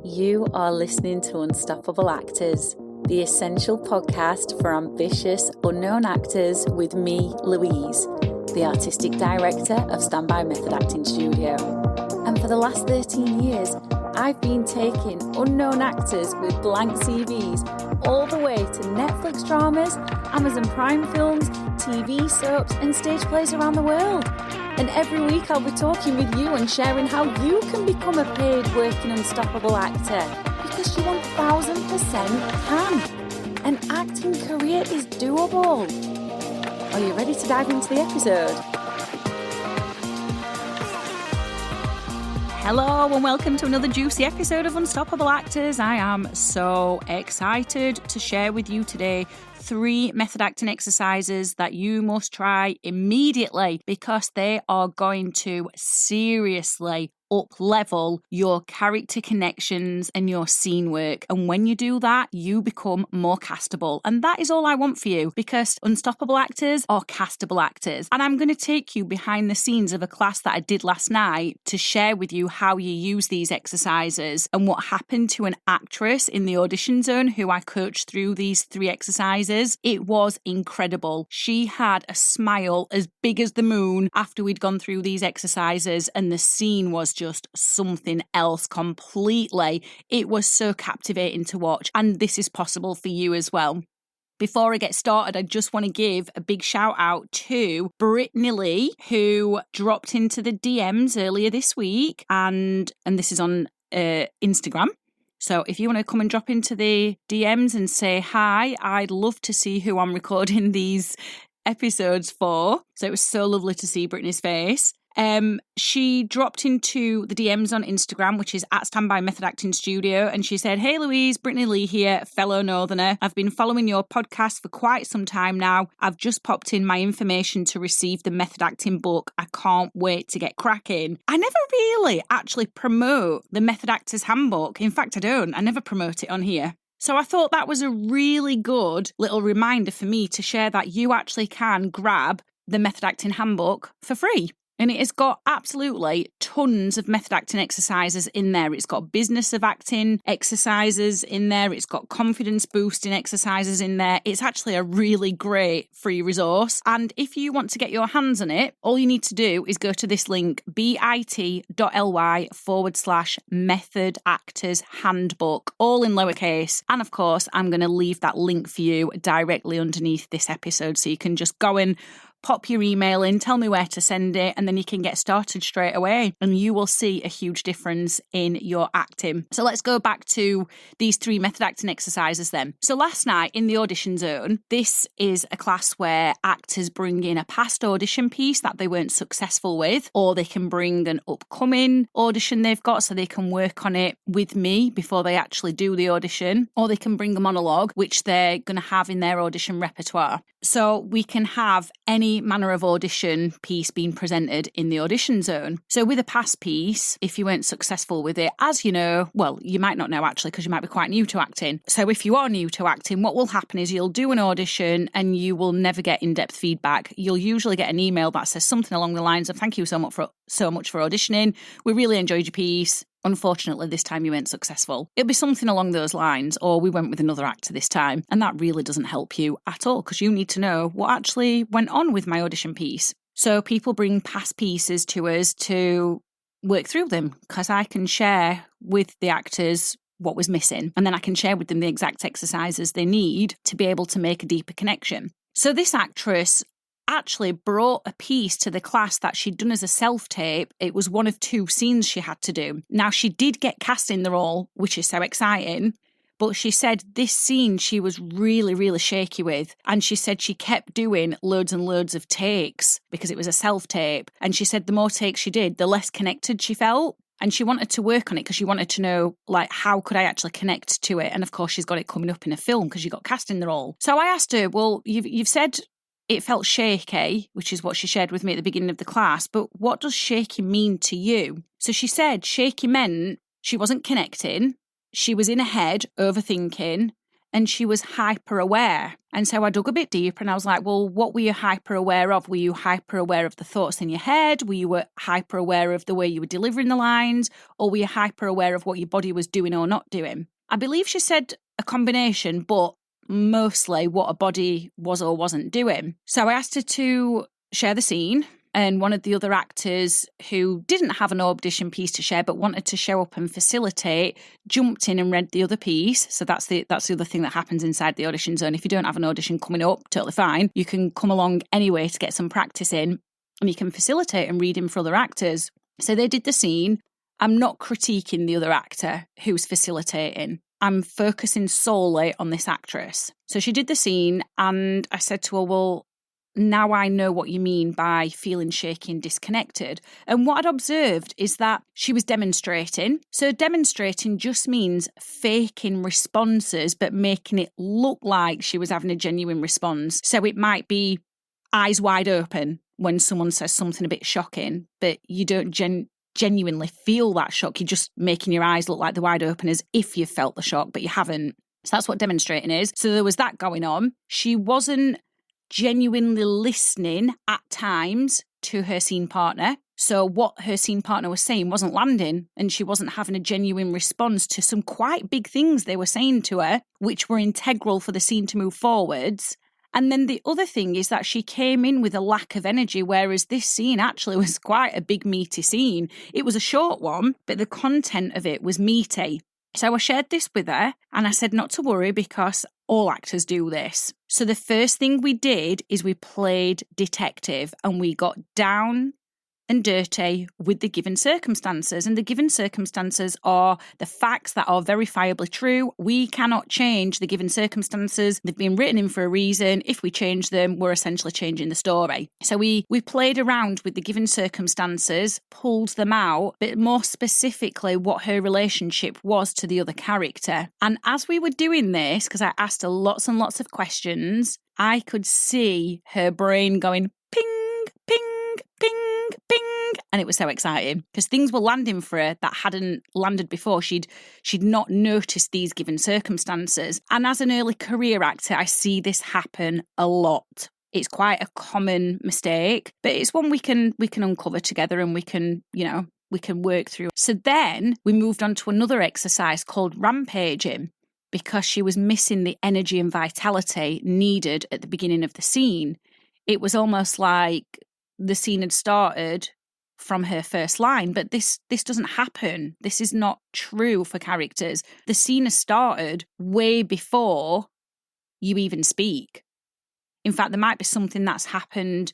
You are listening to Unstoppable Actors, the essential podcast for ambitious, unknown actors with me, Louise, the artistic director of Standby Method Acting Studio. And for the last 13 years, I've been taking unknown actors with blank CVs all the way to Netflix dramas, Amazon Prime films, TV soaps, and stage plays around the world. And every week I'll be talking with you and sharing how you can become a paid working unstoppable actor, because you 1000% can. An acting career is doable. Are you ready to dive into the episode? Hello and welcome to another juicy episode of Unstoppable Actors. I am so excited to share with you today 3 method acting exercises that you must try immediately because they are going to seriously up-level your character connections and your scene work. And when you do that, you become more castable. And that is all I want for you, because unstoppable actors are castable actors. And I'm going to take you behind the scenes of a class that I did last night to share with you how you use these exercises and what happened to an actress in the audition zone who I coached through these 3 exercises. It was incredible. She had a smile as big as the moon after we'd gone through these exercises, and the scene was just something else completely. It was so captivating to watch, and this is possible for you as well. Before I get started, I just want to give a big shout out to Brittany Lee, who dropped into the DMs earlier this week, and this is on Instagram. So if you want to come and drop into the DMs and say hi, I'd love to see who I'm recording these episodes for. So it was so lovely to see Brittany's face. She dropped into the DMs on Instagram, which is at Standby Method Acting Studio, and she said, "Hey Louise, Brittany Lee here, fellow Northerner. I've been following your podcast for quite some time now. I've just popped in my information to receive the method acting book. I can't wait to get cracking." I never really actually promote the Method Actors Handbook. In fact, I don't. I never promote it on here. So I thought that was a really good little reminder for me to share that you actually can grab the Method Acting Handbook for free. And it has got absolutely tons of method acting exercises in there. It's got business of acting exercises in there. It's got confidence boosting exercises in there. It's actually a really great free resource. And if you want to get your hands on it, all you need to do is go to this link, bit.ly/method actors handbook, all in lowercase. And of course, I'm going to leave that link for you directly underneath this episode. So you can just go and pop your email in, tell me where to send it, and then you can get started straight away and you will see a huge difference in your acting. So let's go back to these 3 method acting exercises then. So last night in the audition zone, this is a class where actors bring in a past audition piece that they weren't successful with, or they can bring an upcoming audition they've got so they can work on it with me before they actually do the audition, or they can bring a monologue which they're going to have in their audition repertoire. So we can have any manner of audition piece being presented in the audition zone. So with a past piece, if you weren't successful with it, as you know, well, you might not know actually because you might be quite new to acting. So if you are new to acting, what will happen is you'll do an audition and you will never get in-depth feedback. You'll usually get an email that says something along the lines of, "Thank you so much for auditioning. We really enjoyed your piece. Unfortunately, this time you weren't successful." It'll be something along those lines, or "We went with another actor this time." And that really doesn't help you at all because you need to know what actually went on with my audition piece. So people bring past pieces to us to work through them because I can share with the actors what was missing, and then I can share with them the exact exercises they need to be able to make a deeper connection. So this actress actually brought a piece to the class that she'd done as a self-tape. It was one of 2 scenes she had to do. Now, she did get cast in the role, which is so exciting, but she said this scene she was really, really shaky with. And she said she kept doing loads and loads of takes because it was a self-tape. And she said the more takes she did, the less connected she felt. And she wanted to work on it because she wanted to know, like, how could I actually connect to it? And of course, she's got it coming up in a film because she got cast in the role. So I asked her, well, you've said it felt shaky, which is what she shared with me at the beginning of the class, but what does shaky mean to you? So she said shaky meant she wasn't connecting, she was in her head, overthinking, and she was hyper aware. And so I dug a bit deeper and I was like, well, what were you hyper aware of? Were you hyper aware of the thoughts in your head? Were you hyper aware of the way you were delivering the lines? Or were you hyper aware of what your body was doing or not doing? I believe she said a combination, but mostly what her body was or wasn't doing. So I asked her to share the scene. And one of the other actors who didn't have an audition piece to share but wanted to show up and facilitate jumped in and read the other piece. So that's the other thing that happens inside the audition zone. If you don't have an audition coming up, totally fine. You can come along anyway to get some practice in, and you can facilitate and read in for other actors. So they did the scene. I'm not critiquing the other actor who's facilitating. I'm focusing solely on this actress. So she did the scene, and I said to her, well, now I know what you mean by feeling shaky and disconnected. And what I'd observed is that she was demonstrating. So demonstrating just means faking responses, but making it look like she was having a genuine response. So it might be eyes wide open when someone says something a bit shocking, but you don't genuinely feel that shock. You're just making your eyes look like they're wide open as if you felt the shock, but you haven't. So that's what demonstrating is. So there was that going on. She wasn't genuinely listening at times to her scene partner. So what her scene partner was saying wasn't landing, and she wasn't having a genuine response to some quite big things they were saying to her, which were integral for the scene to move forwards. And then the other thing is that she came in with a lack of energy, whereas this scene actually was quite a big, meaty scene. It was a short one, but the content of it was meaty. So I shared this with her and I said not to worry because all actors do this. So the first thing we did is we played detective and we got down and dirty with the given circumstances. And the given circumstances are the facts that are verifiably true. We cannot change the given circumstances. They've been written in for a reason. If we change them, we're essentially changing the story. So we played around with the given circumstances, pulled them out, but more specifically what her relationship was to the other character. And as we were doing this, because I asked her lots and lots of questions, I could see her brain going ping, ping, ping, ping, and it was so exciting because things were landing for her that hadn't landed before. She'd not noticed these given circumstances. And as an early career actor, I see this happen a lot. It's quite a common mistake, but it's one we can uncover together and we can work through. So then we moved on to another exercise called rampaging, because she was missing the energy and vitality needed at the beginning of the scene. It was almost like the scene had started from her first line, but this doesn't happen. This is not true for characters. The scene has started way before you even speak. In fact, there might be something that's happened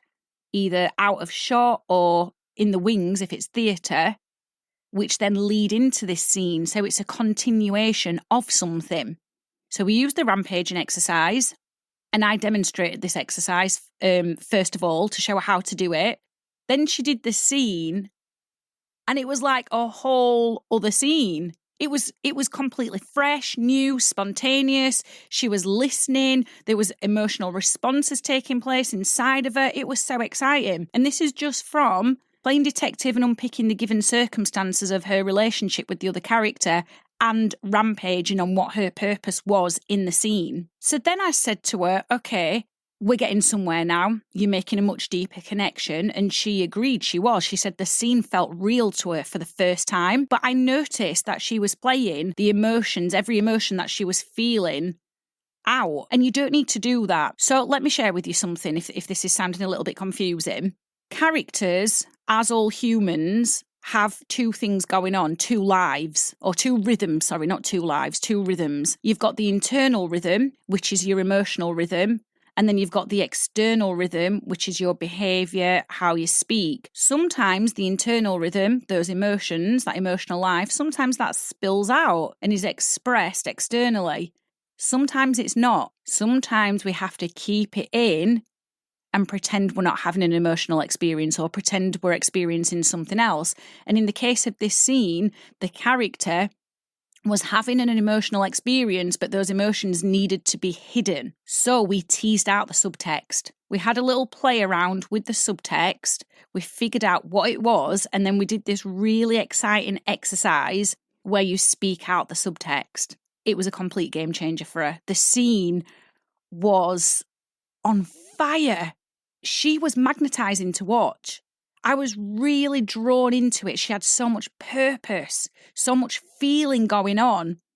either out of shot or in the wings if it's theatre, which then lead into this scene. So it's a continuation of something. So we used the rampaging exercise, and I demonstrated this exercise first of all to show her how to do it. Then she did the scene, and it was like a whole other scene. It was completely fresh, new, spontaneous. She was listening. There was emotional responses taking place inside of her. It was so exciting. And this is just from playing detective and unpicking the given circumstances of her relationship with the other character and rampaging on what her purpose was in the scene. So then I said to her, okay, we're getting somewhere now. You're making a much deeper connection. And she agreed she was. She said the scene felt real to her for the first time. But I noticed that she was playing the emotions, every emotion that she was feeling out. And you don't need to do that. So let me share with you something if this is sounding a little bit confusing. Characters, as all humans, have two things going on, two lives, or two rhythms, sorry, not two lives, two rhythms. You've got the internal rhythm, which is your emotional rhythm, and then you've got the external rhythm, which is your behaviour, how you speak. Sometimes the internal rhythm, those emotions, that emotional life, sometimes that spills out and is expressed externally. Sometimes it's not. Sometimes we have to keep it in and pretend we're not having an emotional experience or pretend we're experiencing something else. And in the case of this scene, the character was having an emotional experience, but those emotions needed to be hidden. So we teased out the subtext. We had a little play around with the subtext. We figured out what it was, and then we did this really exciting exercise where you speak out the subtext. it was a complete game changer for her. The scene was on fire. She was magnetizing to watch. I was really drawn into it. She had so much purpose, so much feeling going on.